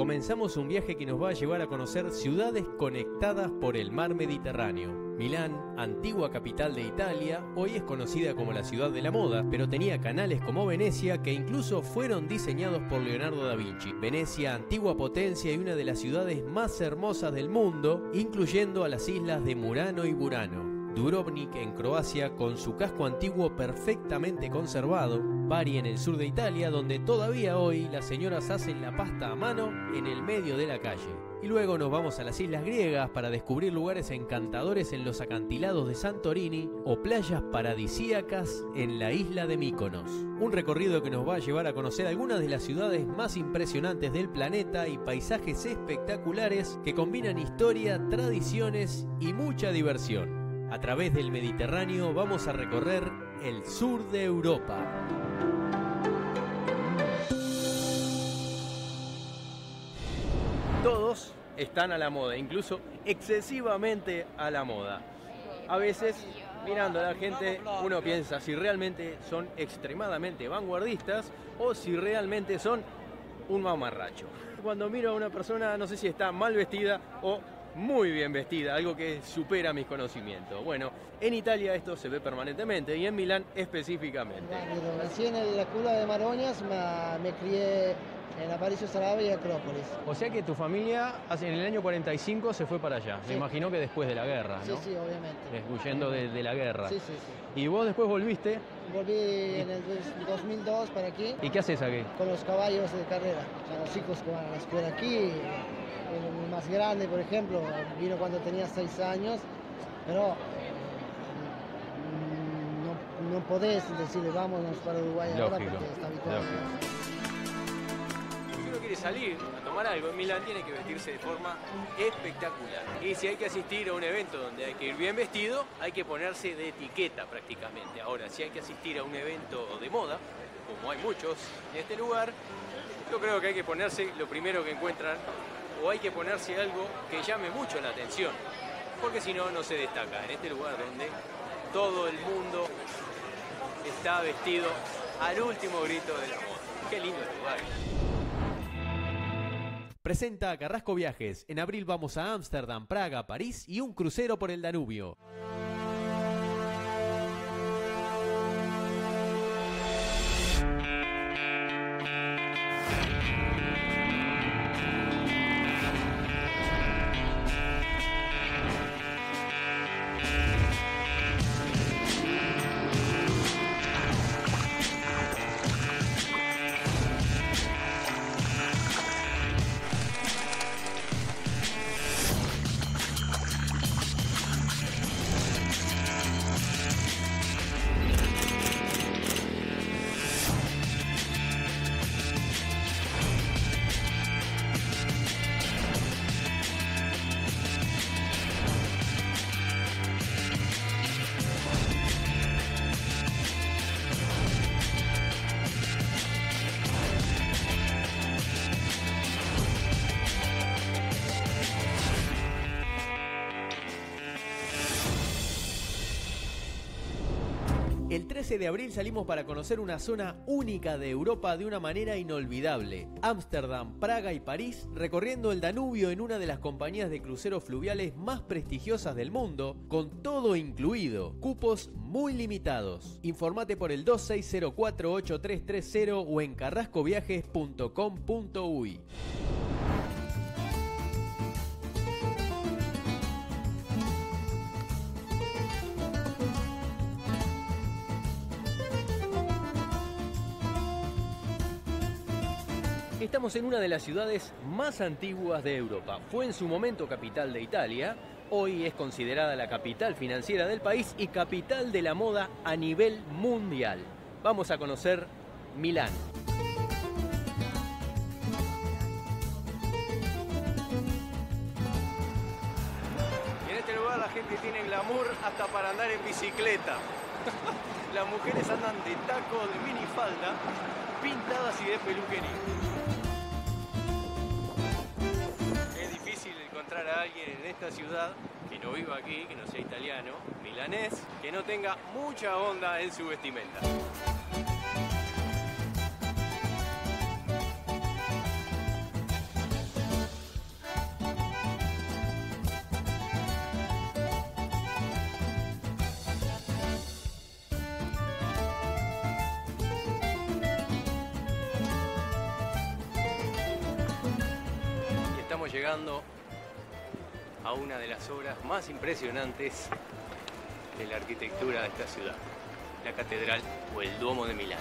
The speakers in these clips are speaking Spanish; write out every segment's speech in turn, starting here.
comenzamos un viaje que nos va a llevar a conocer ciudades conectadas por el mar Mediterráneo. Milán, antigua capital de Italia, hoy es conocida como la ciudad de la moda, pero tenía canales como Venecia que incluso fueron diseñados por Leonardo da Vinci. Venecia, antigua potencia y una de las ciudades más hermosas del mundo, incluyendo a las islas de Murano y Burano. Dubrovnik en Croacia, con su casco antiguo perfectamente conservado. Bari en el sur de Italia, donde todavía hoy las señoras hacen la pasta a mano en el medio de la calle. Y luego nos vamos a las islas griegas para descubrir lugares encantadores en los acantilados de Santorini o playas paradisíacas en la isla de Míkonos. Un recorrido que nos va a llevar a conocer algunas de las ciudades más impresionantes del planeta y paisajes espectaculares que combinan historia, tradiciones y mucha diversión. A través del Mediterráneo vamos a recorrer el sur de Europa. Todos están a la moda, incluso excesivamente a la moda. A veces, mirando a la gente, uno piensa si realmente son extremadamente vanguardistas o si realmente son un mamarracho. Cuando miro a una persona, no sé si está mal vestida o muy bien vestida, algo que supera mis conocimientos. Bueno, en Italia esto se ve permanentemente y en Milán específicamente. Nací en la Cula de Maroñas, me crié en Aparicio Saravia y Acrópolis. O sea que tu familia en el año 45 se fue para allá. Sí. Me imagino que después de la guerra, ¿no? Sí, obviamente. Huyendo de la guerra. Sí. ¿Y vos después volviste? Volví en el 2002 para aquí. ¿Y qué haces aquí? Con los caballos de carrera. O sea, los hijos que van a la escuela aquí. El más grande, por ejemplo, vino cuando tenía 6 años, pero no podés decirle vámonos para Uruguay ahora porque está habituado. Si uno quiere salir a tomar algo en Milán, tiene que vestirse de forma espectacular. Y si hay que asistir a un evento donde hay que ir bien vestido, hay que ponerse de etiqueta prácticamente. Ahora, si hay que asistir a un evento de moda, como hay muchos en este lugar, yo creo que hay que ponerse lo primero que encuentran, o hay que ponerse algo que llame mucho la atención, porque si no, no se destaca en este lugar donde todo el mundo está vestido al último grito de la moda. Qué lindo lugar. Presenta Carrasco Viajes. En abril vamos a Ámsterdam, Praga, París y un crucero por el Danubio. El 13 de abril salimos para conocer una zona única de Europa de una manera inolvidable. Ámsterdam, Praga y París, recorriendo el Danubio en una de las compañías de cruceros fluviales más prestigiosas del mundo, con todo incluido, cupos muy limitados. Informate por el 26048330 o en carrascoviajes.com.uy. Estamos en una de las ciudades más antiguas de Europa. Fue en su momento capital de Italia, hoy es considerada la capital financiera del país y capital de la moda a nivel mundial. Vamos a conocer Milán. Y en este lugar la gente tiene glamour hasta para andar en bicicleta. Las mujeres andan de taco, de minifalda, pintadas y de peluquería. Encontrar a alguien en esta ciudad que no viva aquí, que no sea italiano, milanés, que no tenga mucha onda en su vestimenta. Estamos llegando a una de las obras más impresionantes de la arquitectura de esta ciudad, la Catedral o el Duomo de Milán.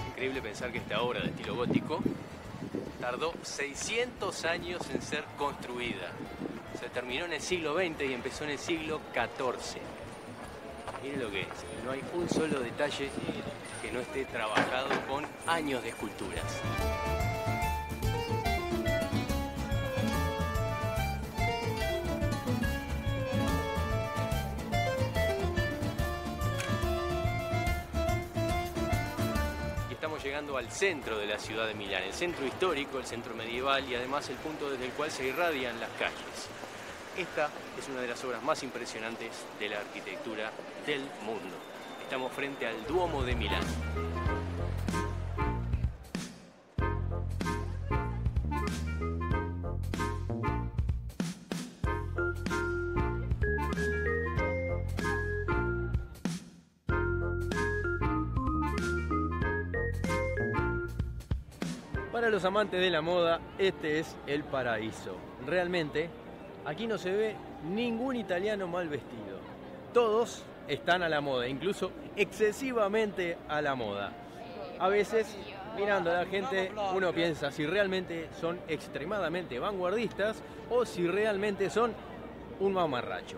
Increíble pensar que esta obra de estilo gótico tardó 600 años en ser construida. Se terminó en el siglo XX y empezó en el siglo XIV. Miren lo que es, no hay un solo detalle que no esté trabajado con años de esculturas. Estamos llegando al centro de la ciudad de Milán, el centro histórico, el centro medieval y además el punto desde el cual se irradian las calles. Esta es una de las obras más impresionantes de la arquitectura del mundo. Estamos frente al Duomo de Milán. Para los amantes de la moda, este es el paraíso. Realmente, aquí no se ve ningún italiano mal vestido. Todos están a la moda, incluso excesivamente a la moda. A veces, mirando a la gente, uno piensa si realmente son extremadamente vanguardistas o si realmente son un mamarracho.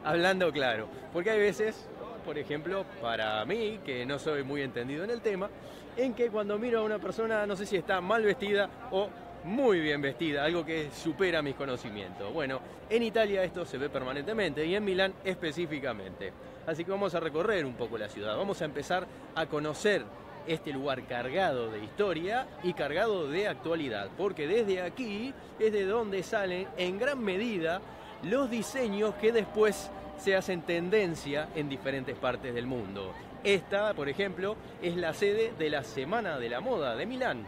Hablando claro, porque hay veces, por ejemplo, para mí, que no soy muy entendido en el tema, en que cuando miro a una persona no sé si está mal vestida o muy bien vestida, algo que supera mis conocimientos. Bueno, en Italia esto se ve permanentemente y en Milán específicamente. Así que vamos a recorrer un poco la ciudad, vamos a empezar a conocer este lugar cargado de historia y cargado de actualidad, porque desde aquí es de donde salen en gran medida los diseños que después se hacen tendencia en diferentes partes del mundo. Esta, por ejemplo, es la sede de la Semana de la Moda de Milán.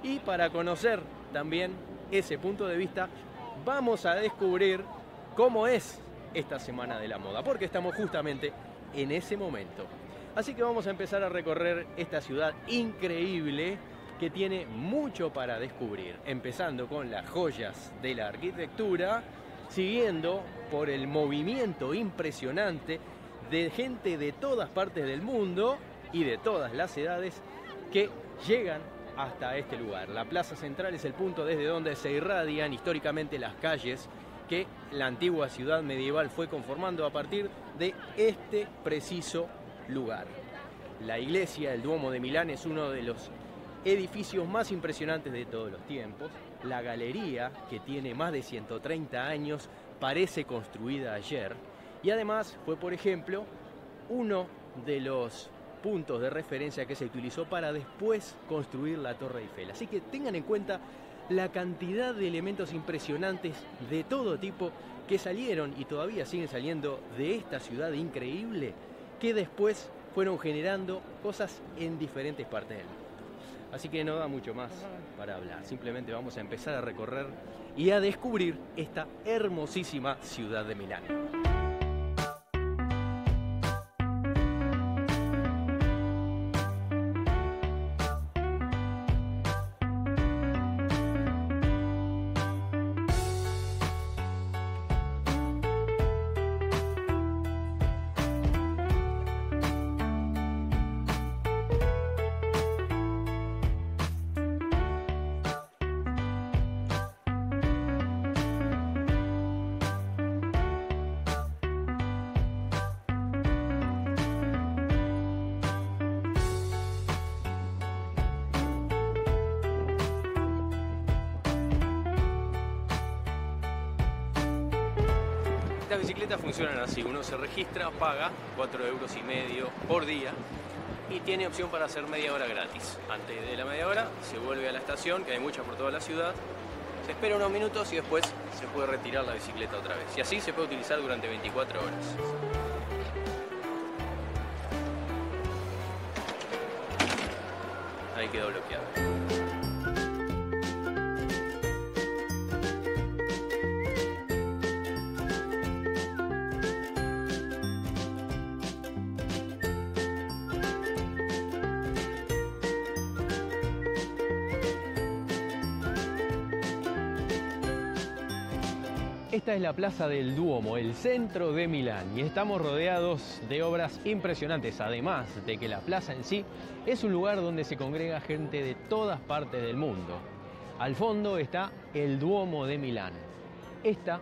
Y para conocer también ese punto de vista, vamos a descubrir cómo es esta Semana de la Moda, porque estamos justamente en ese momento. Así que vamos a empezar a recorrer esta ciudad increíble que tiene mucho para descubrir, empezando con las joyas de la arquitectura, siguiendo por el movimiento impresionante de gente de todas partes del mundo y de todas las edades que llegan hasta este lugar. La plaza central es el punto desde donde se irradian históricamente las calles que la antigua ciudad medieval fue conformando a partir de este preciso lugar. La iglesia, el Duomo de Milán, es uno de los edificios más impresionantes de todos los tiempos. La galería, que tiene más de 130 años, parece construida ayer. Y además fue, por ejemplo, uno de los puntos de referencia que se utilizó para después construir la Torre Eiffel. Así que tengan en cuenta la cantidad de elementos impresionantes de todo tipo que salieron y todavía siguen saliendo de esta ciudad increíble, que después fueron generando cosas en diferentes partes del mundo. Así que no da mucho más para hablar, simplemente vamos a empezar a recorrer y a descubrir esta hermosísima ciudad de Milán. Estas bicicletas funcionan así, uno se registra, paga 4,5 € por día y tiene opción para hacer media hora gratis. Antes de la media hora se vuelve a la estación, que hay muchas por toda la ciudad, se espera unos minutos y después se puede retirar la bicicleta otra vez. Y así se puede utilizar durante 24 horas. Ahí quedó bloqueado. Esta es la Plaza del Duomo, el centro de Milán, y estamos rodeados de obras impresionantes, además de que la plaza en sí es un lugar donde se congrega gente de todas partes del mundo. Al fondo está el Duomo de Milán. Esta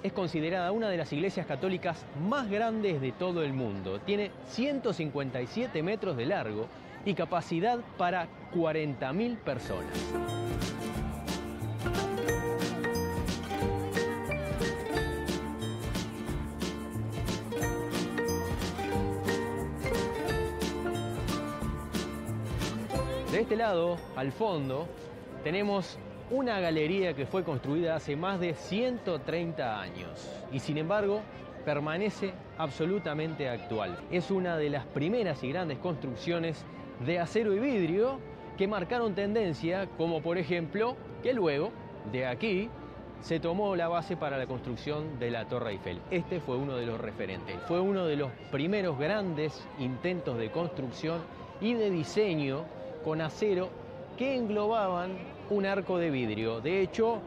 es considerada una de las iglesias católicas más grandes de todo el mundo. Tiene 157 metros de largo y capacidad para 40.000 personas. De este lado, al fondo, tenemos una galería que fue construida hace más de 130 años y sin embargo permanece absolutamente actual. Es una de las primeras y grandes construcciones de acero y vidrio que marcaron tendencia, como por ejemplo que luego de aquí se tomó la base para la construcción de la Torre Eiffel. Este fue uno de los referentes, fue uno de los primeros grandes intentos de construcción y de diseño con acero que englobaban un arco de vidrio. De hecho,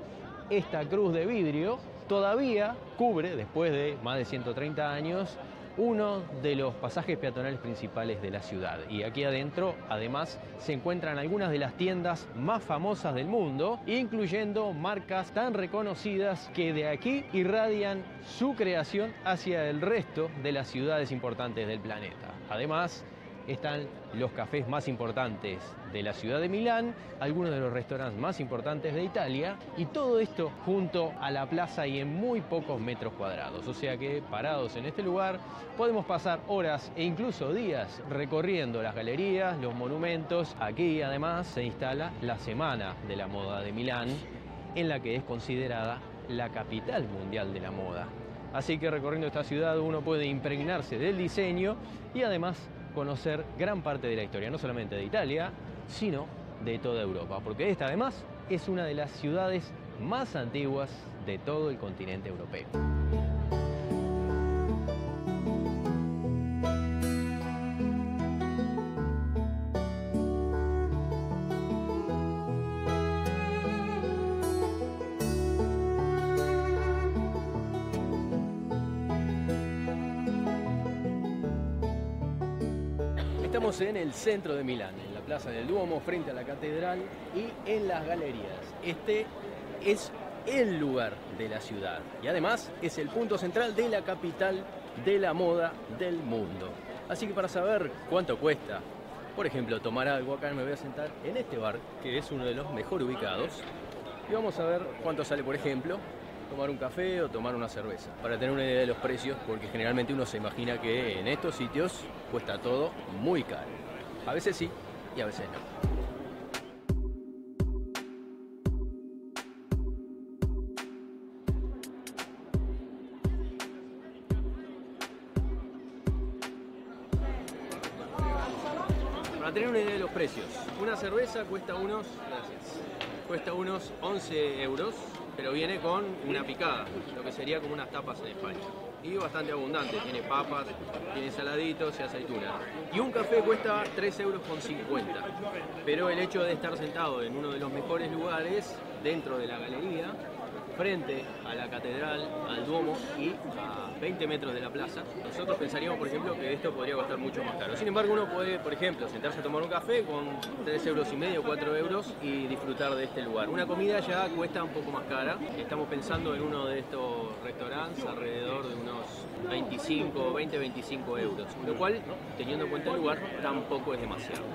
esta cruz de vidrio todavía cubre, después de más de 130 años, uno de los pasajes peatonales principales de la ciudad. Y aquí adentro, además, se encuentran algunas de las tiendas más famosas del mundo, incluyendo marcas tan reconocidas que de aquí irradian su creación hacia el resto de las ciudades importantes del planeta. Además, están los cafés más importantes de la ciudad de Milán, algunos de los restaurantes más importantes de Italia, y todo esto junto a la plaza y en muy pocos metros cuadrados. O sea que parados en este lugar podemos pasar horas e incluso días recorriendo las galerías, los monumentos. Aquí además se instala la Semana de la Moda de Milán, en la que es considerada la capital mundial de la moda. Así que recorriendo esta ciudad uno puede impregnarse del diseño y además conocer gran parte de la historia, no solamente de Italia, sino de toda Europa, porque esta además es una de las ciudades más antiguas de todo el continente europeo. Estamos en el centro de Milán, en la Plaza del Duomo, frente a la catedral y en las galerías. Este es el lugar de la ciudad y además es el punto central de la capital de la moda del mundo. Así que para saber cuánto cuesta, por ejemplo, tomar algo, acá me voy a sentar en este bar, que es uno de los mejor ubicados, y vamos a ver cuánto sale, por ejemplo, tomar un café o tomar una cerveza, para tener una idea de los precios, porque generalmente uno se imagina que en estos sitios cuesta todo muy caro. A veces sí y a veces no. Para tener una idea de los precios, una cerveza cuesta unos 11 euros, pero viene con una picada, lo que sería como unas tapas en España. Y bastante abundante, tiene papas, tiene saladitos y aceitunas. Y un café cuesta 3,50 euros. Pero el hecho de estar sentado en uno de los mejores lugares, dentro de la galería, frente a la catedral, al Duomo y a 20 metros de la plaza, nosotros pensaríamos, por ejemplo, que esto podría costar mucho más caro. Sin embargo, uno puede, por ejemplo, sentarse a tomar un café con 3,5 euros, 4 euros y disfrutar de este lugar. Una comida ya cuesta un poco más cara. Estamos pensando en uno de estos restaurantes alrededor de unos 20-25 euros, lo cual, teniendo en cuenta el lugar, tampoco es demasiado.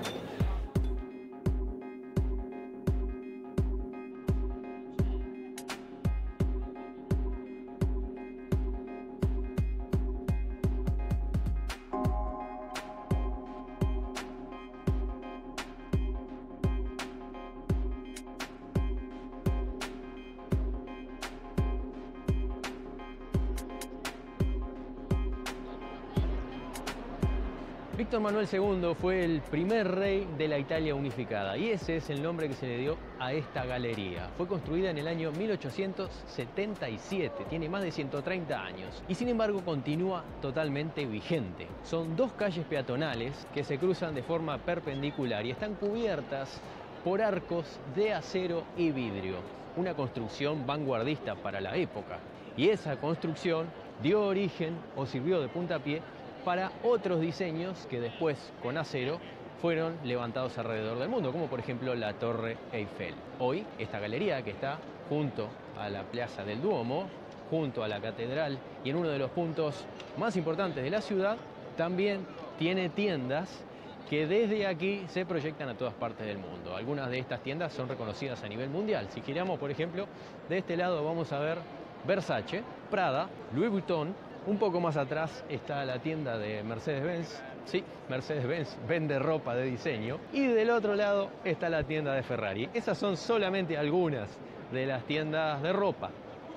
Víctor Manuel II fue el primer rey de la Italia unificada y ese es el nombre que se le dio a esta galería. Fue construida en el año 1877, tiene más de 130 años y sin embargo continúa totalmente vigente. Son dos calles peatonales que se cruzan de forma perpendicular y están cubiertas por arcos de acero y vidrio, una construcción vanguardista para la época. Y esa construcción dio origen o sirvió de puntapié para otros diseños que después, con acero, fueron levantados alrededor del mundo, como por ejemplo la Torre Eiffel. Hoy, esta galería que está junto a la Plaza del Duomo, junto a la Catedral y en uno de los puntos más importantes de la ciudad, también tiene tiendas que desde aquí se proyectan a todas partes del mundo. Algunas de estas tiendas son reconocidas a nivel mundial. Si giramos, por ejemplo, de este lado vamos a ver Versace, Prada, Louis Vuitton. Un poco más atrás está la tienda de Mercedes-Benz. Sí, Mercedes-Benz vende ropa de diseño. Y del otro lado está la tienda de Ferrari. Esas son solamente algunas de las tiendas de ropa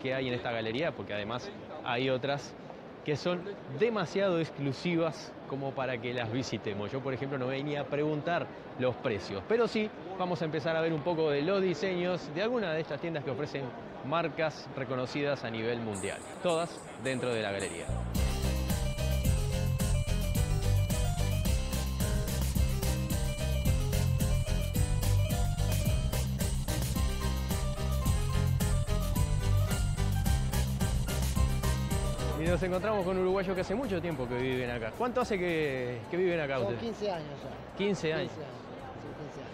que hay en esta galería, porque además hay otras que son demasiado exclusivas como para que las visitemos. Yo, por ejemplo, no venía a preguntar los precios, pero sí vamos a empezar a ver un poco de los diseños de algunas de estas tiendas que ofrecen marcas reconocidas a nivel mundial, todas dentro de la galería. Y nos encontramos con uruguayos que hace mucho tiempo que viven acá. ¿Cuánto hace que viven acá ustedes? 15 años ya. 15 años. 15 años. Sí, 15 años.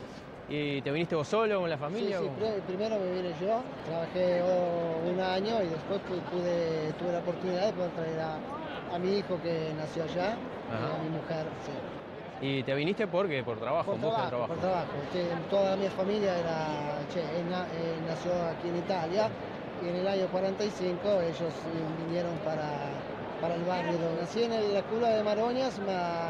¿Y te viniste vos solo con la familia? Sí, primero me vine yo, trabajé un año y después tuve la oportunidad de poder traer a mi hijo que nació allá, y a mi mujer. Sí. ¿Y te viniste por qué? ¿Por trabajo? Por trabajo. Toda mi familia nació aquí en Italia y en el año 45 ellos vinieron para el barrio donde nací, en la Cula de Maroñas,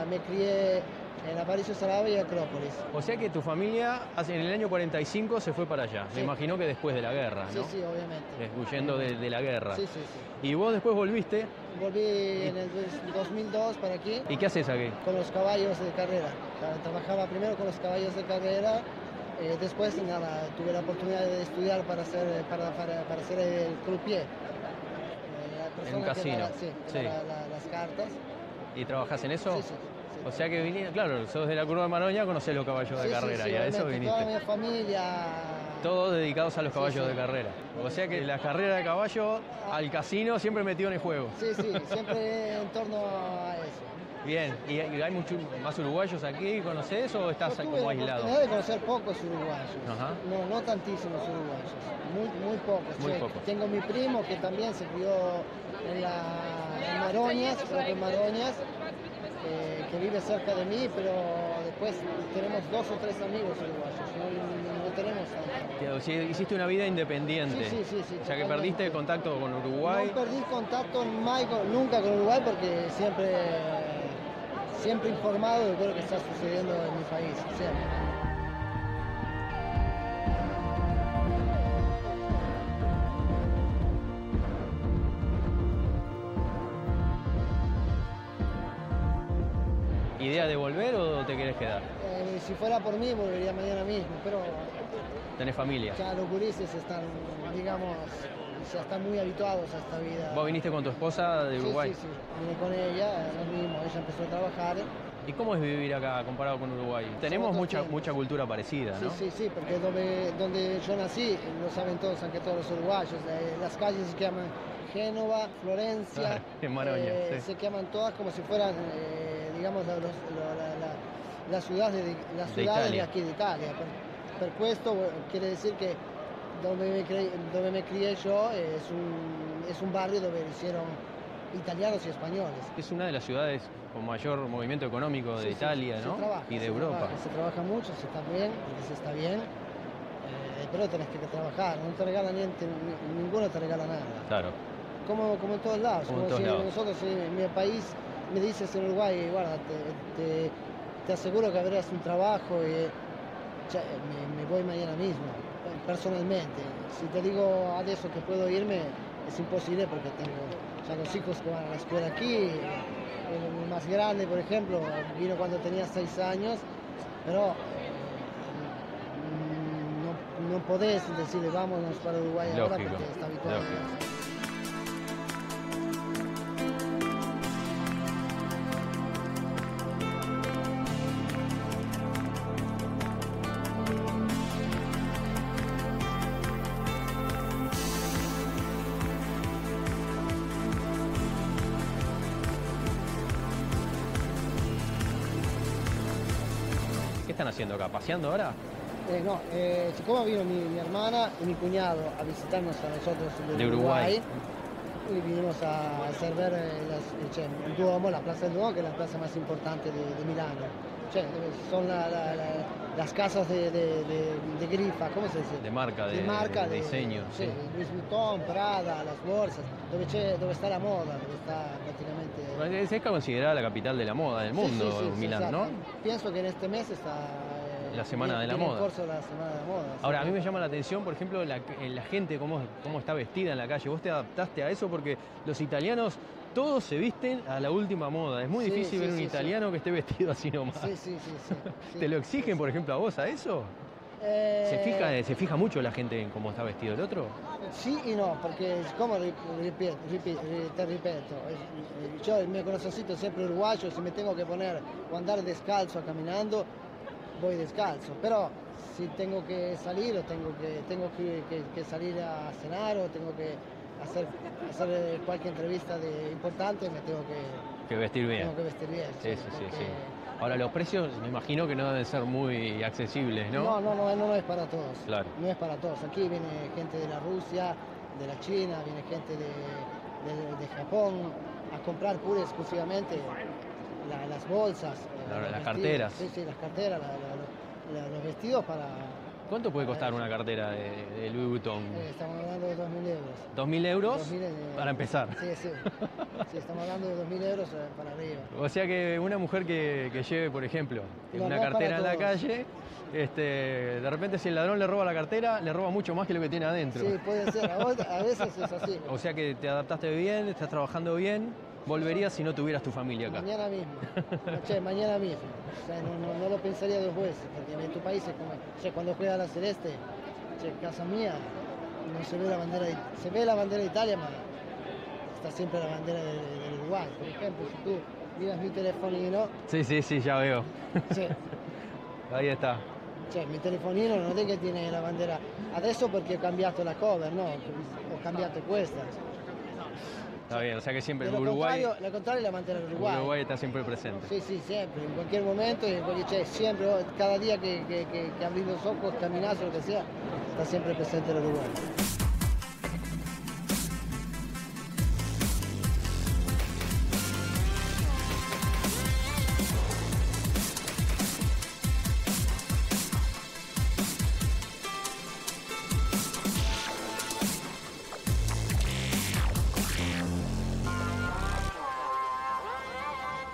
me crié en Aparicio Saravia y Acrópolis. O sea que tu familia en el año 45 se fue para allá. Sí. Me imagino que después de la guerra, ¿no? Sí, sí, obviamente. Huyendo de la guerra. Sí, sí, sí. ¿Y vos después volviste? Volví en el 2002 para aquí. ¿Y qué haces aquí? Con los caballos de carrera. Trabajaba primero con los caballos de carrera, después tuve la oportunidad de estudiar para hacer el croupier. En un casino. Que da las cartas. ¿Y trabajás en eso? Sí, sí. O sea que viniste, claro, sos de la Curva de Maroña, conocés los caballos de carrera, sí, y a eso viniste. Toda mi familia. Todos dedicados a los caballos de carrera. O sea que la carrera de caballo al casino siempre metido en el juego. Sí, siempre en torno a eso. Bien, ¿y hay muchos más uruguayos aquí? ¿Conocés o estás como aislado? Tuve la oportunidad de conocer pocos uruguayos. Ajá. No tantísimos uruguayos, muy pocos. Muy pocos. Tengo mi primo que también se crió en Maroñas, propio en Maroñas, que vive cerca de mí, pero después tenemos 2 o 3 amigos uruguayos, no tenemos tanto. O sea, hiciste una vida independiente. Sí. O sea que perdiste contacto con Uruguay. No perdí contacto nunca con Uruguay porque siempre informado de todo lo que está sucediendo en mi país, siempre. ¿Idea de volver o te querés quedar? Si fuera por mí, volvería mañana mismo, pero ¿Tenés familia? ya los gurises están, digamos, ya están muy habituados a esta vida. ¿Vos viniste con tu esposa de Uruguay? Sí. Vine con ella, nos vimos, ella empezó a trabajar. ¿Y cómo es vivir acá comparado con Uruguay? Tenemos mucha cultura parecida, ¿no? Sí, porque donde yo nací, lo saben todos, aunque todos los uruguayos, las calles se llaman Génova, Florencia, en Maroña, sí. Se llaman todas como si fueran, digamos, las ciudades de aquí de Italia. Per esto quiere decir que donde me crié yo es un barrio donde hicieron italianos y españoles. Es una de las ciudades con mayor movimiento económico de Italia, ¿no? Y de Europa. Se trabaja mucho, se está bien, pero tenés que trabajar, no te regala ninguno te regala nada. Claro. Como en todos lados. Nosotros en mi país me dices en Uruguay, guarda, te aseguro que habrás un trabajo y me voy mañana mismo, personalmente. Si te digo a eso que puedo irme, es imposible porque tengo ya los hijos que van a la escuela aquí. El más grande, por ejemplo, vino cuando tenía 6 años, pero no podés decirle vámonos para Uruguay ahora porque está habituado. están haciendo acá? ¿Paseando ahora? No, siccome vino mi hermana y mi cuñado a visitarnos a nosotros de Uruguay, y vinimos a hacer ver el Duomo, la Plaza del Duomo, que es la plaza más importante de Milano. Son las casas de grifa, ¿cómo se dice? De marca, de diseño. Sí, Louis Vuitton, Prada, las bolsas, dove está la moda, dove está prácticamente... Es considerada la capital de la moda del mundo, Milán, exacto. ¿no? Pienso que en este mes está... La Semana de la Moda. La Semana de la Moda. Ahora, a mí me llama la atención, por ejemplo, la gente, cómo está vestida en la calle. ¿Vos te adaptaste a eso? Porque los italianos todos se visten a la última moda. Es muy difícil ver un italiano que esté vestido así nomás. Sí. ¿Te lo exigen, por ejemplo, a vos a eso? ¿Se fija mucho la gente en cómo está vestido el otro? Sí y no, porque como te ripeto, yo el mio corazoncito es siempre uruguayo, si me tengo que poner o andar descalzo caminando, voy descalzo, pero si tengo que salir o tengo que salir a cenar o tengo que hacer cualquier entrevista importante, me tengo que vestir bien. Tengo que vestir bien. Sí. Ahora, los precios me imagino que no deben ser muy accesibles, ¿no? No es para todos. Claro. No es para todos. Aquí viene gente de la Rusia, de la China, viene gente de Japón a comprar pura y exclusivamente las bolsas. Las carteras. Sí, las carteras, los vestidos para... ¿Cuánto puede costar una cartera de Louis Vuitton? Estamos hablando de 2.000 euros. ¿2.000 euros? Para empezar. Sí, estamos hablando de 2.000 euros para arriba. O sea que una mujer que lleve, por ejemplo, una cartera en la calle, de repente si el ladrón le roba la cartera, le roba mucho más que lo que tiene adentro. Sí, puede ser. A veces es así. O sea que te adaptaste bien, estás trabajando bien. ¿Volverías si no tuvieras tu familia acá? Mañana mismo. Mañana mismo. O sea, no lo pensaría dos veces, porque en tu país es como... cuando juega la Celeste, casa mía, no se ve la bandera se ve la bandera de Italia, pero está siempre la bandera del Uruguay. Por ejemplo, si tú miras mi telefonino... Sí, ya veo. Sí. Ahí está. Mi telefonino non è che tiene la bandera adesso perché ho cambiato la cover, no, ho cambiato questa. Está bien, o sea que siempre el Uruguay... Lo contrario la mantiene el Uruguay. Uruguay está siempre presente. Sí, siempre, en cualquier momento, siempre, cada día que abrís los ojos, caminás o lo que sea, está siempre presente el Uruguay.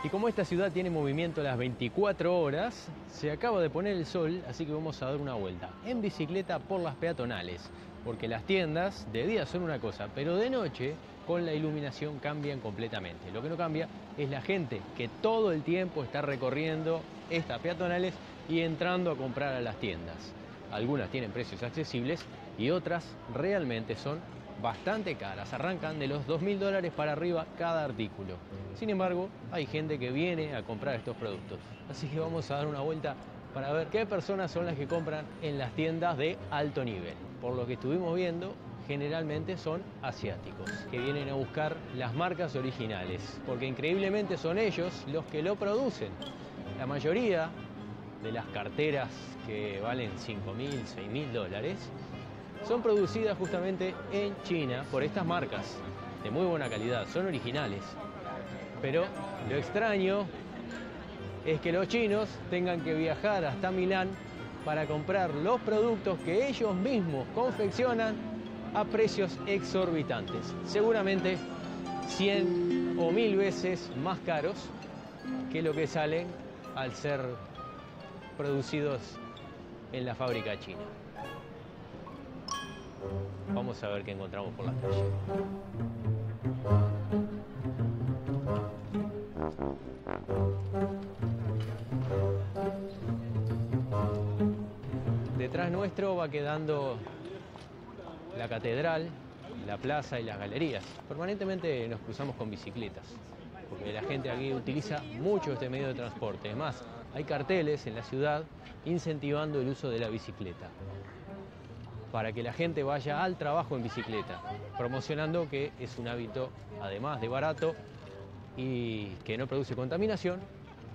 Y como esta ciudad tiene movimiento las 24 horas, se acaba de poner el sol, así que vamos a dar una vuelta en bicicleta por las peatonales, porque las tiendas de día son una cosa, pero de noche con la iluminación cambian completamente. Lo que no cambia es la gente que todo el tiempo está recorriendo estas peatonales y entrando a comprar a las tiendas. Algunas tienen precios accesibles y otras realmente son bastante caras, arrancan de los $2.000 para arriba cada artículo. Sin embargo, hay gente que viene a comprar estos productos. Así que vamos a dar una vuelta para ver qué personas son las que compran en las tiendas de alto nivel. Por lo que estuvimos viendo, generalmente son asiáticos, que vienen a buscar las marcas originales, porque increíblemente son ellos los que lo producen. La mayoría de las carteras que valen $5.000, $6.000 son producidas justamente en China por estas marcas de muy buena calidad, son originales. Pero lo extraño es que los chinos tengan que viajar hasta Milán para comprar los productos que ellos mismos confeccionan a precios exorbitantes. Seguramente 100 o 1000 veces más caros que lo que salen al ser producidos en la fábrica china. Vamos a ver qué encontramos por la calle. Detrás nuestro va quedando la catedral, la plaza y las galerías. Permanentemente nos cruzamos con bicicletas, porque la gente aquí utiliza mucho este medio de transporte. Es más, hay carteles en la ciudad incentivando el uso de la bicicleta, para que la gente vaya al trabajo en bicicleta, promocionando que es un hábito, además de barato y que no produce contaminación,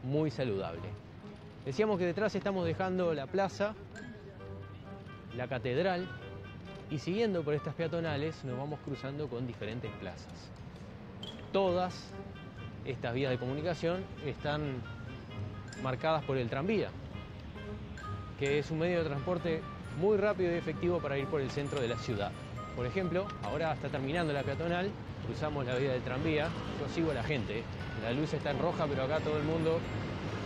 muy saludable. Decíamos que detrás estamos dejando la plaza, la catedral, y siguiendo por estas peatonales nos vamos cruzando con diferentes plazas. Todas estas vías de comunicación están marcadas por el tranvía, que es un medio de transporte muy rápido y efectivo para ir por el centro de la ciudad. Por ejemplo, ahora está terminando la peatonal, cruzamos la vía del tranvía, yo sigo a la gente, la luz está en roja, pero acá todo el mundo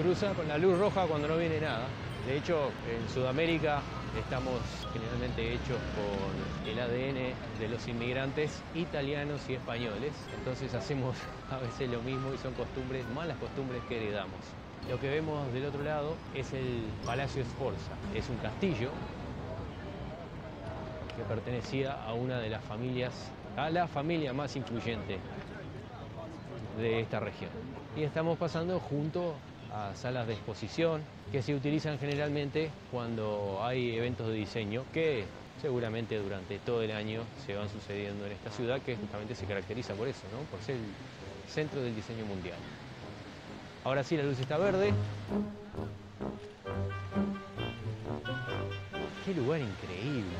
cruza con la luz roja cuando no viene nada. De hecho, en Sudamérica estamos generalmente hechos con el ADN de los inmigrantes italianos y españoles, entonces hacemos a veces lo mismo y son costumbres, malas costumbres que heredamos. Lo que vemos del otro lado es el Palacio Sforza, es un castillo que pertenecía a una de las familias, a la familia más influyente de esta región. Y estamos pasando junto a salas de exposición que se utilizan generalmente cuando hay eventos de diseño que seguramente durante todo el año se van sucediendo en esta ciudad, que justamente se caracteriza por eso, ¿no? Por ser el centro del diseño mundial. Ahora sí, la luz está verde. Qué lugar increíble.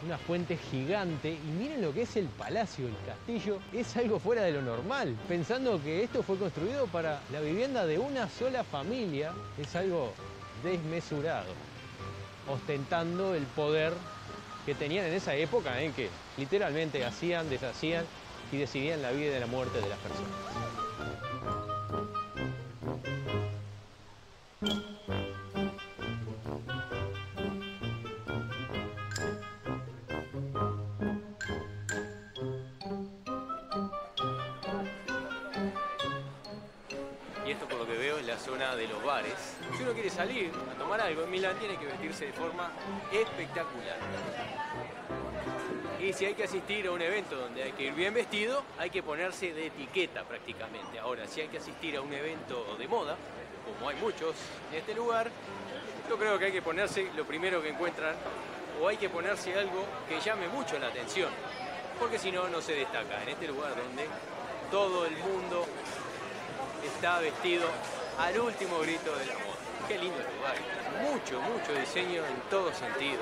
Una fuente gigante, y miren lo que es el palacio, el castillo, es algo fuera de lo normal. Pensando que esto fue construido para la vivienda de una sola familia, es algo desmesurado, ostentando el poder que tenían en esa época en que literalmente hacían, deshacían y decidían la vida y la muerte de las personas. Y esto, por lo que veo, es la zona de los bares. Si uno quiere salir a tomar algo en Milán, tiene que vestirse de forma espectacular. Y si hay que asistir a un evento donde hay que ir bien vestido, hay que ponerse de etiqueta prácticamente. Ahora, si hay que asistir a un evento de moda, como hay muchos en este lugar, yo creo que hay que ponerse lo primero que encuentran, o hay que ponerse algo que llame mucho la atención, porque si no, no se destaca en este lugar donde todo el mundo está vestido al último grito de la moda. Qué lindo lugar, mucho diseño en todo sentido,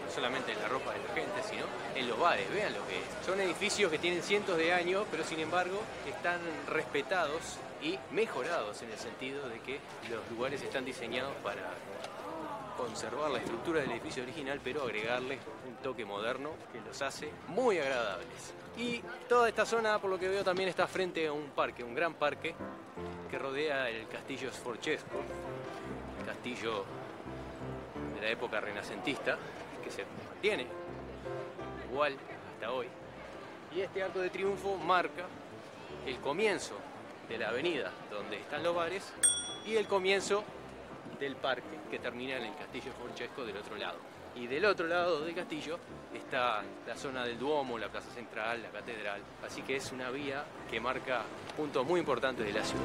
no solamente en la ropa de la gente, sino en los bares. Vean lo que es. Son edificios que tienen cientos de años, pero sin embargo están respetados y mejorados en el sentido de que los lugares están diseñados para conservar la estructura del edificio original, pero agregarle un toque moderno que los hace muy agradables. Y toda esta zona, por lo que veo, también está frente a un parque, un gran parque que rodea el castillo Sforzesco, el castillo de la época renacentista, que se mantiene igual hasta hoy. Y este arco de triunfo marca el comienzo de la avenida donde están los bares y el comienzo del parque que termina en el castillo Sforzesco del otro lado. Y del otro lado del castillo está la zona del Duomo, la plaza central, la catedral. Así que es una vía que marca puntos muy importantes de la ciudad.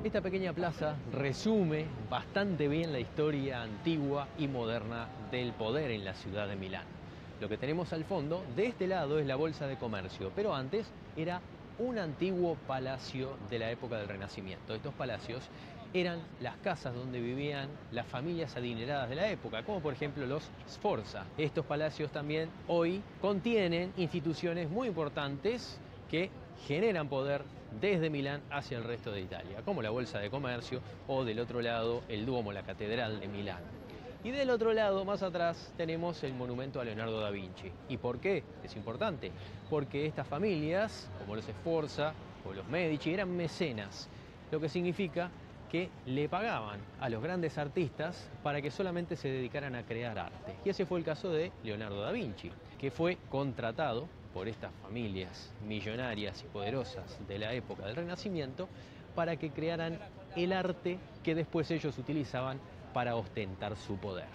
Esta pequeña plaza resume bastante bien la historia antigua y moderna del poder en la ciudad de Milán. Lo que tenemos al fondo, de este lado, es la Bolsa de Comercio, pero antes era un antiguo palacio de la época del Renacimiento. Estos palacios eran las casas donde vivían las familias adineradas de la época, como por ejemplo los Sforza. Estos palacios también hoy contienen instituciones muy importantes que generan poder desde Milán hacia el resto de Italia, como la Bolsa de Comercio o del otro lado el Duomo, la Catedral de Milán. Y del otro lado, más atrás, tenemos el monumento a Leonardo da Vinci. ¿Y por qué? Es importante, porque estas familias, como los Sforza o los Medici, eran mecenas, lo que significa que le pagaban a los grandes artistas para que solamente se dedicaran a crear arte. Y ese fue el caso de Leonardo da Vinci, que fue contratado por estas familias millonarias y poderosas de la época del Renacimiento para que crearan el arte que después ellos utilizaban para ostentar su poder.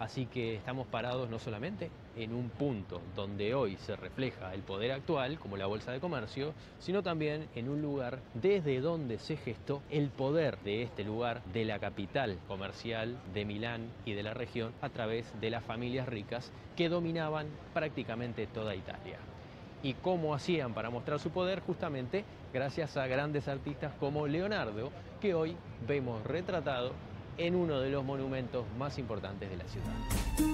Así que estamos parados no solamente en un punto donde hoy se refleja el poder actual, como la Bolsa de Comercio, sino también en un lugar desde donde se gestó el poder de este lugar, de la capital comercial de Milán y de la región, a través de las familias ricas que dominaban prácticamente toda Italia. ¿Y cómo hacían para mostrar su poder? Justamente gracias a grandes artistas como Leonardo, que hoy vemos retratado en uno de los monumentos más importantes de la ciudad.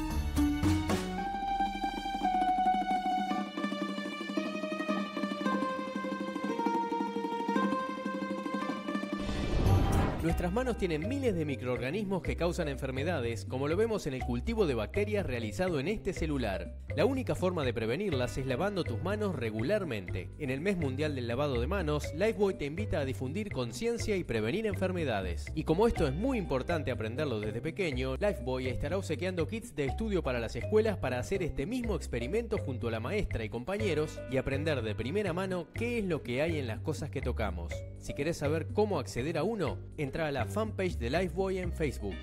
Nuestras manos tienen miles de microorganismos que causan enfermedades, como lo vemos en el cultivo de bacterias realizado en este celular. La única forma de prevenirlas es lavando tus manos regularmente. En el mes mundial del lavado de manos, Lifebuoy te invita a difundir conciencia y prevenir enfermedades. Y como esto es muy importante aprenderlo desde pequeño, Lifebuoy estará obsequiando kits de estudio para las escuelas para hacer este mismo experimento junto a la maestra y compañeros y aprender de primera mano qué es lo que hay en las cosas que tocamos. Si querés saber cómo acceder a uno, entra a la fanpage de Lifebuoy en Facebook.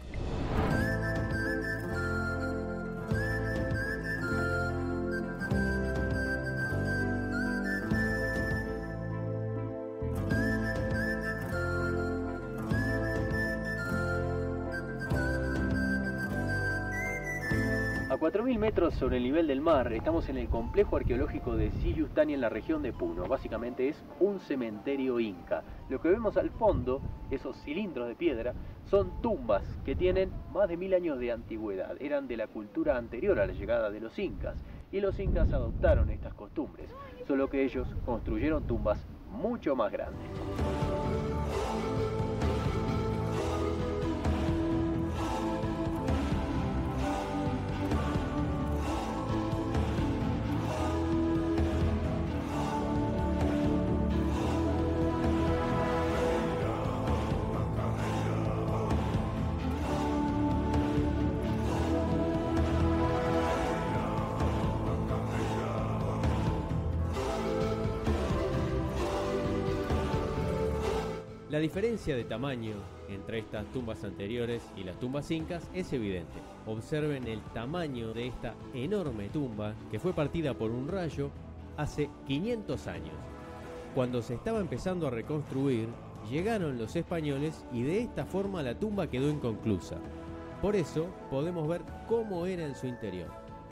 A 4.000 metros sobre el nivel del mar, estamos en el complejo arqueológico de Sillustani en la región de Puno. Básicamente es un cementerio inca. Lo que vemos al fondo, esos cilindros de piedra, son tumbas que tienen más de 1000 años de antigüedad. Eran de la cultura anterior a la llegada de los incas. Y los incas adoptaron estas costumbres, solo que ellos construyeron tumbas mucho más grandes. La diferencia de tamaño entre estas tumbas anteriores y las tumbas incas es evidente. Observen el tamaño de esta enorme tumba que fue partida por un rayo hace 500 años. Cuando se estaba empezando a reconstruir, llegaron los españoles y de esta forma la tumba quedó inconclusa. Por eso podemos ver cómo era en su interior.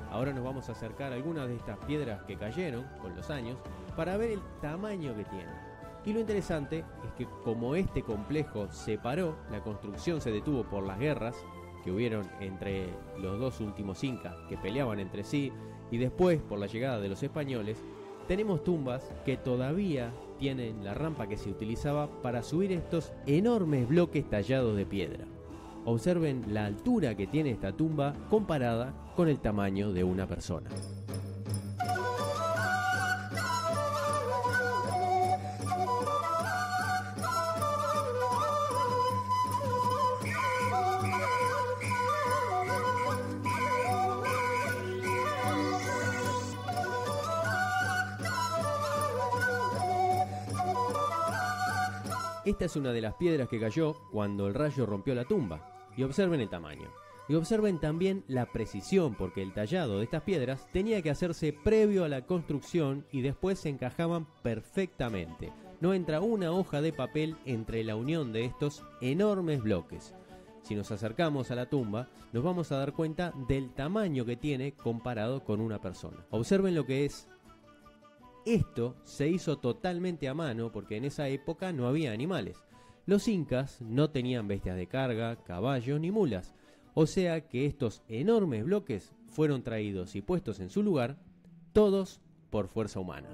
Ahora nos vamos a acercar a algunas de estas piedras que cayeron con los años para ver el tamaño que tienen. Y lo interesante es que como este complejo se paró, la construcción se detuvo por las guerras que hubieron entre los dos últimos incas que peleaban entre sí y después por la llegada de los españoles, tenemos tumbas que todavía tienen la rampa que se utilizaba para subir estos enormes bloques tallados de piedra. Observen la altura que tiene esta tumba comparada con el tamaño de una persona. Esta es una de las piedras que cayó cuando el rayo rompió la tumba. Y observen el tamaño. Y observen también la precisión, porque el tallado de estas piedras tenía que hacerse previo a la construcción y después se encajaban perfectamente. No entra una hoja de papel entre la unión de estos enormes bloques. Si nos acercamos a la tumba, nos vamos a dar cuenta del tamaño que tiene comparado con una persona. Observen lo que es. Esto se hizo totalmente a mano porque en esa época no había animales. Los incas no tenían bestias de carga, caballos ni mulas, o sea que estos enormes bloques fueron traídos y puestos en su lugar, todos por fuerza humana.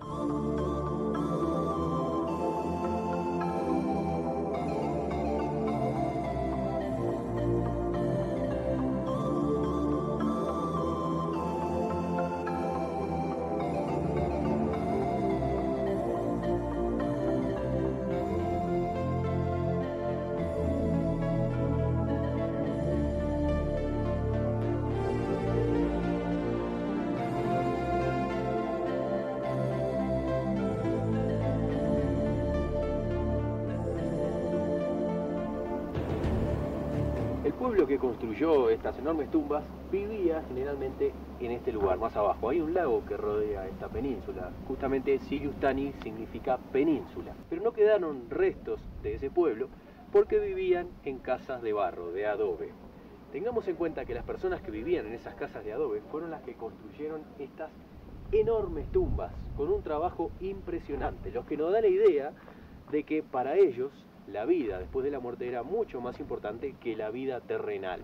El pueblo que construyó estas enormes tumbas vivía generalmente en este lugar, más abajo. Hay un lago que rodea esta península. Justamente Siyustani significa península. Pero no quedaron restos de ese pueblo porque vivían en casas de barro, de adobe. Tengamos en cuenta que las personas que vivían en esas casas de adobe fueron las que construyeron estas enormes tumbas con un trabajo impresionante, lo que nos da la idea de que para ellos la vida después de la muerte era mucho más importante que la vida terrenal.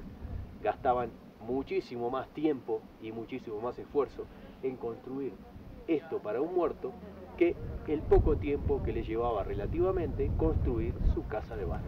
Gastaban muchísimo más tiempo y muchísimo más esfuerzo en construir esto para un muerto que el poco tiempo que les llevaba relativamente construir su casa de barro.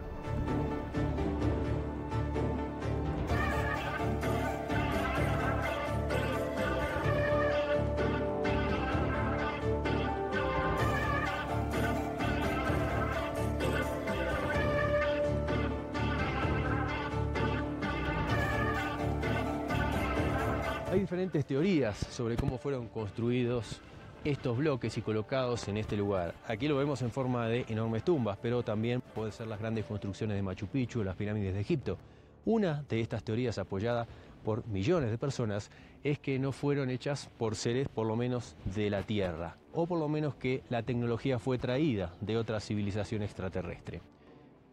Hay diferentes teorías sobre cómo fueron construidos estos bloques y colocados en este lugar. Aquí lo vemos en forma de enormes tumbas, pero también pueden ser las grandes construcciones de Machu Picchu o las pirámides de Egipto. Una de estas teorías, apoyada por millones de personas, es que no fueron hechas por seres por lo menos de la Tierra, o por lo menos que la tecnología fue traída de otra civilización extraterrestre.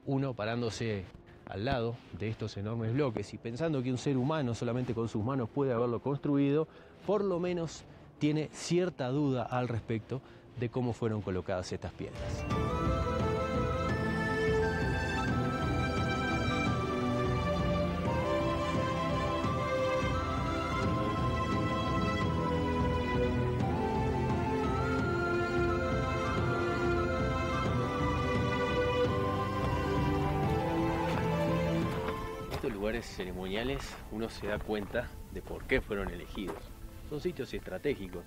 Uno parándose al lado de estos enormes bloques y pensando que un ser humano solamente con sus manos puede haberlo construido, por lo menos tiene cierta duda al respecto de cómo fueron colocadas estas piedras. Lugares ceremoniales uno se da cuenta de por qué fueron elegidos. Son sitios estratégicos.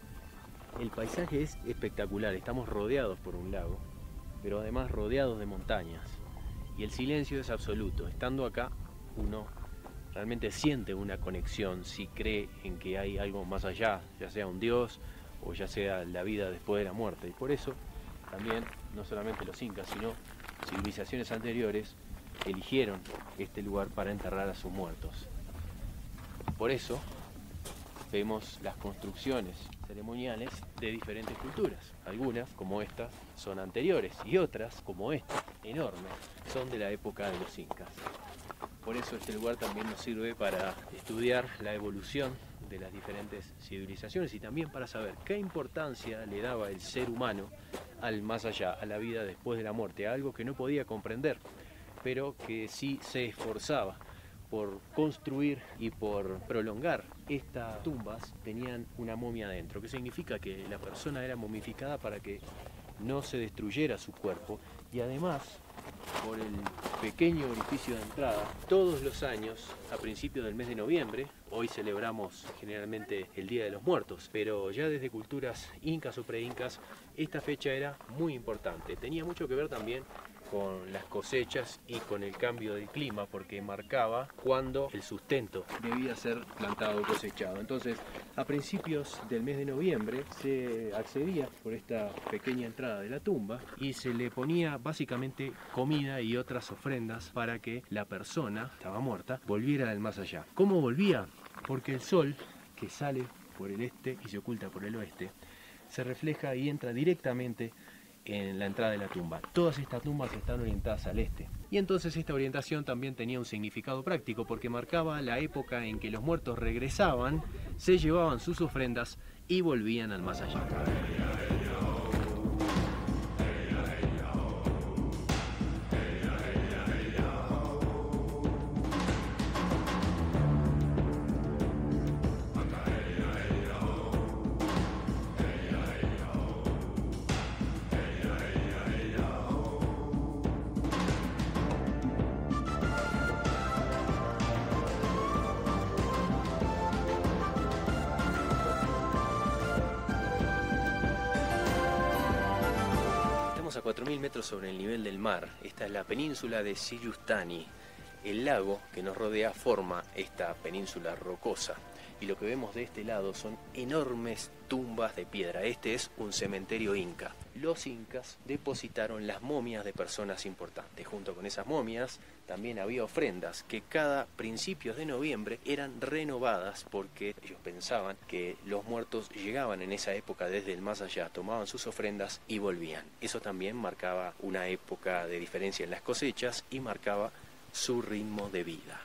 El paisaje es espectacular, estamos rodeados por un lago, pero además rodeados de montañas. Y el silencio es absoluto. Estando acá uno realmente siente una conexión si cree en que hay algo más allá, ya sea un dios o ya sea la vida después de la muerte. Y por eso también, no solamente los incas, sino civilizaciones anteriores eligieron este lugar para enterrar a sus muertos. Por eso vemos las construcciones ceremoniales de diferentes culturas. Algunas, como estas, son anteriores y otras, como esta, enorme, son de la época de los incas. Por eso este lugar también nos sirve para estudiar la evolución de las diferentes civilizaciones y también para saber qué importancia le daba el ser humano al más allá, a la vida después de la muerte, a algo que no podía comprender, pero que sí se esforzaba por construir y por prolongar. Estas tumbas tenían una momia adentro, que significa que la persona era momificada para que no se destruyera su cuerpo, y además, por el pequeño orificio de entrada, todos los años, a principios del mes de noviembre, hoy celebramos generalmente el Día de los Muertos, pero ya desde culturas incas o preincas, esta fecha era muy importante. Tenía mucho que ver también con las cosechas y con el cambio del clima, porque marcaba cuando el sustento debía ser plantado o cosechado. Entonces, a principios del mes de noviembre se accedía por esta pequeña entrada de la tumba y se le ponía básicamente comida y otras ofrendas para que la persona, estaba muerta, volviera del más allá. ¿Cómo volvía? Porque el sol, que sale por el este y se oculta por el oeste, se refleja y entra directamente en la entrada de la tumba. Todas estas tumbas están orientadas al este. Y entonces esta orientación también tenía un significado práctico, porque marcaba la época en que los muertos regresaban, se llevaban sus ofrendas y volvían al más allá. A 4.000 metros sobre el nivel del mar. Esta es la península de Siyustani. El lago que nos rodea forma esta península rocosa. y lo que vemos de este lado son enormes tumbas de piedra. Este es un cementerio inca. Los incas depositaron las momias de personas importantes. Junto con esas momias también había ofrendas que cada principios de noviembre eran renovadas, porque ellos pensaban que los muertos llegaban en esa época desde el más allá, tomaban sus ofrendas y volvían. Eso también marcaba una época de diferencia en las cosechas y marcaba su ritmo de vida.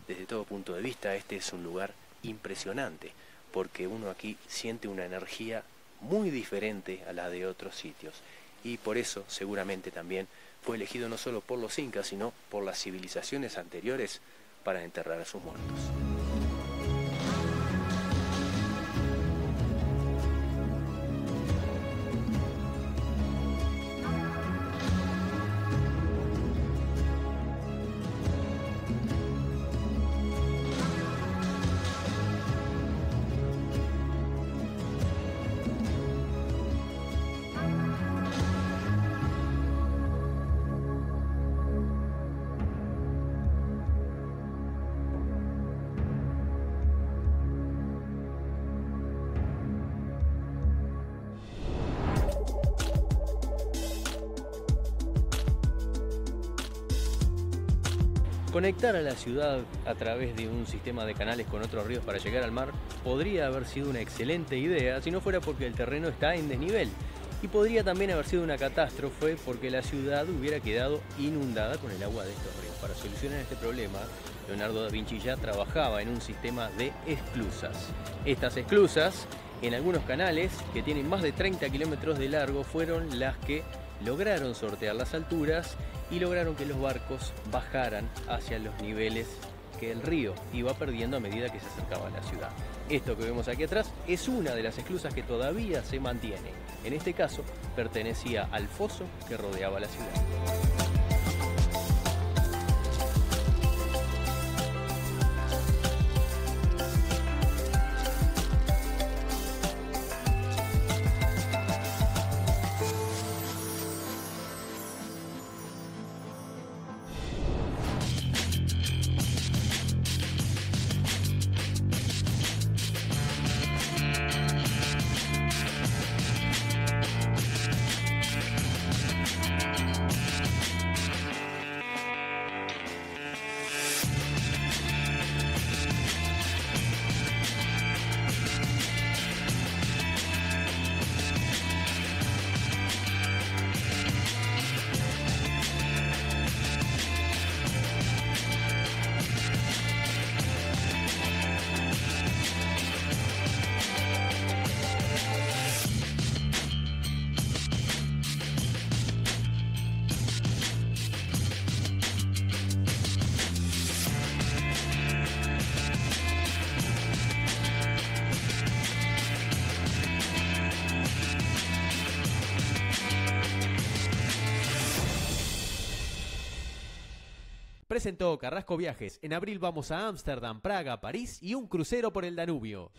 Desde todo punto de vista, este es un lugar impresionante, porque uno aquí siente una energía muy diferente a la de otros sitios, y por eso seguramente también fue elegido no solo por los incas, sino por las civilizaciones anteriores para enterrar a sus muertos. Conectar a la ciudad a través de un sistema de canales con otros ríos para llegar al mar podría haber sido una excelente idea si no fuera porque el terreno está en desnivel, y podría también haber sido una catástrofe porque la ciudad hubiera quedado inundada con el agua de estos ríos. Para solucionar este problema, Leonardo da Vinci ya trabajaba en un sistema de esclusas. Estas esclusas, en algunos canales que tienen más de 30 kilómetros de largo, fueron las que lograron sortear las alturas y lograron que los barcos bajaran hacia los niveles que el río iba perdiendo a medida que se acercaba a la ciudad. Esto que vemos aquí atrás es una de las esclusas que todavía se mantiene. En este caso, pertenecía al foso que rodeaba la ciudad. Presentó Carrasco Viajes. En abril vamos a Ámsterdam, Praga, París y un crucero por el Danubio.